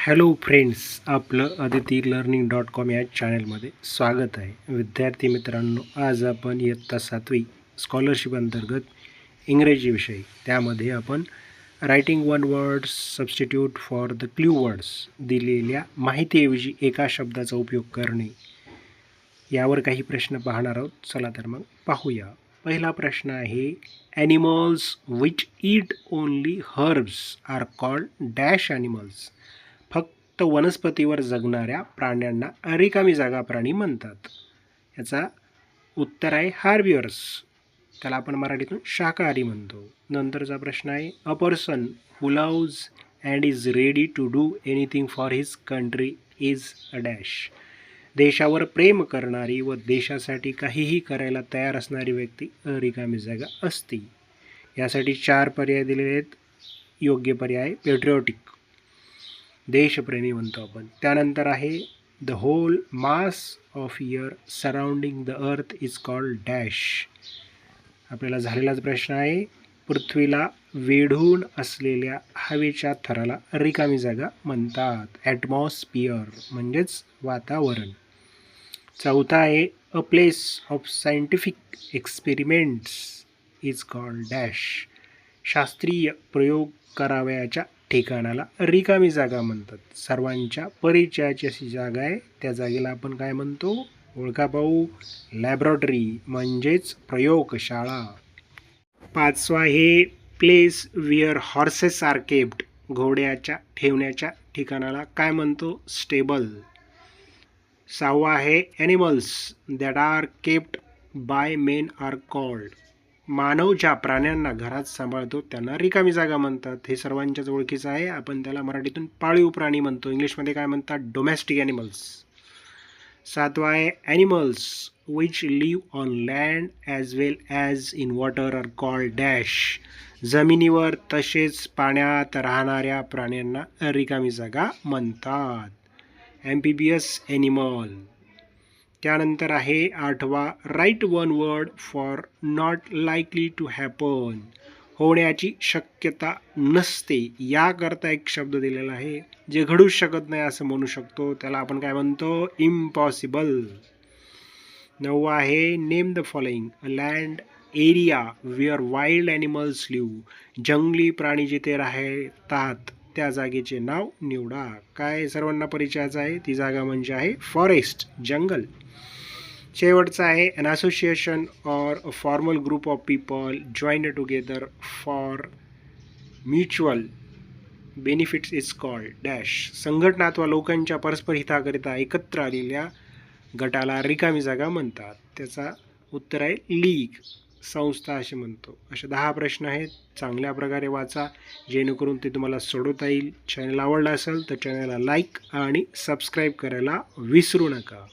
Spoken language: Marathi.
हॅलो फ्रेंड्स, आपलं aditi.learning.com या चॅनलमध्ये स्वागत आहे. विद्यार्थी मित्रांनो, आज आपण इयत्ता 7वी स्कॉलरशिप अंतर्गत इंग्रजी विषय त्यामध्ये आपण writing one words substitute for the clue words दिलेल्या माहितीऐवजी एका शब्दाचा उपयोग करणे यावर काही प्रश्न पाहणार आहोत. चला तर मग पाहूया. पहिला प्रश्न आहे, animals which eat only herbs are called dash animals. फक्त वनस्पतीवर जगणाऱ्या प्राण्यांना रिकामी जागा प्राणी म्हणतात. याचा उत्तर आहे हार्बिवर्स. त्याला आपण मराठीतून शाकाहारी म्हणतो. नंतरचा प्रश्न आहे, a person who loves and is ready to do anything for his country is a dash. देशावर प्रेम करणारी व देशासाठी काहीही करायला तयार असणारी व्यक्ती रिकामी जागा असते. यासाठी 4 पर्याय दिलेले आहेत. योग्य पर्याय पेट्रिऑटिक, देशप्रेमी म्हणतो आपण. त्यानंतर आहे, the hole mass of air surrounding the earth is called dash. आपल्याला झालेलाच प्रश्न आहे, पृथ्वीला वेढून असलेल्या हवेच्या थराला रिकामी जागा म्हणतात. ॲटमॉस्फिअर म्हणजेच वातावरण. चौथा आहे, a place of scientific experiments is called dash. शास्त्रीय प्रयोग करावयाच्या ठिकाणाला रिकामी जागा म्हणतात. सर्वांच्या परिचयाची अशी जागा आहे, त्या जागेला आपण काय म्हणतो? ओळखा पाहू. लॅबॉरेटरी म्हणजेच प्रयोगशाळा. 5वा आहे, place where horses are kept. घोड्याच्या ठेवण्याच्या ठिकाणाला काय म्हणतो? स्टेबल. 6वा आहे, animals that are kept by men are called. मानव ज्या प्राण्यांना घरात सांभाळतो त्यांना रिकामी जागा म्हणतात. हे सर्वांच्याच ओळखीचं आहे. आपण त्याला मराठीतून पाळीव प्राणी म्हणतो. इंग्लिशमध्ये काय म्हणतात? Domestic animals. 7वा आहे, animals which live on land as well as in water are called dash. जमिनीवर तसेच पाण्यात राहणाऱ्या प्राण्यांना रिकामी जागा म्हणतात. Amphibious animal. त्यानंतर आहे 8वा, right one word for not likely to happen. होण्याची शक्यता नसते याकरता एक शब्द दिलेला आहे, जे घडूच शकत नाही असं म्हणू शकतो. त्याला आपण काय म्हणतो? इम्पॉसिबल. 9वा आहे, name the following. A land area where wild animals live. जंगली प्राणी जिथे राहतात त्या जागेचे नाव निवडा. काय सर्वांना परिचयाचं आहे? ती जागा म्हणजे आहे फॉरेस्ट, जंगल. शेवटचा आहे, an association or a formal group of people join together for mutual benefits is called dash. संघटना अथवा लोकांच्या परस्पर हिताकरिता एकत्र आलेल्या गटाला रिकामी जागा म्हणतात. त्याचा उत्तर आहे लीग, संस्था असे म्हणतो. असे 10 प्रश्न आहेत. चांगल्या प्रकारे वाचा, जेणेकरून ते तुम्हाला सोडवता येईल. चॅनल आवडला असेल तर चॅनलला लाईक आणि सबस्क्राईब करायला विसरू नका.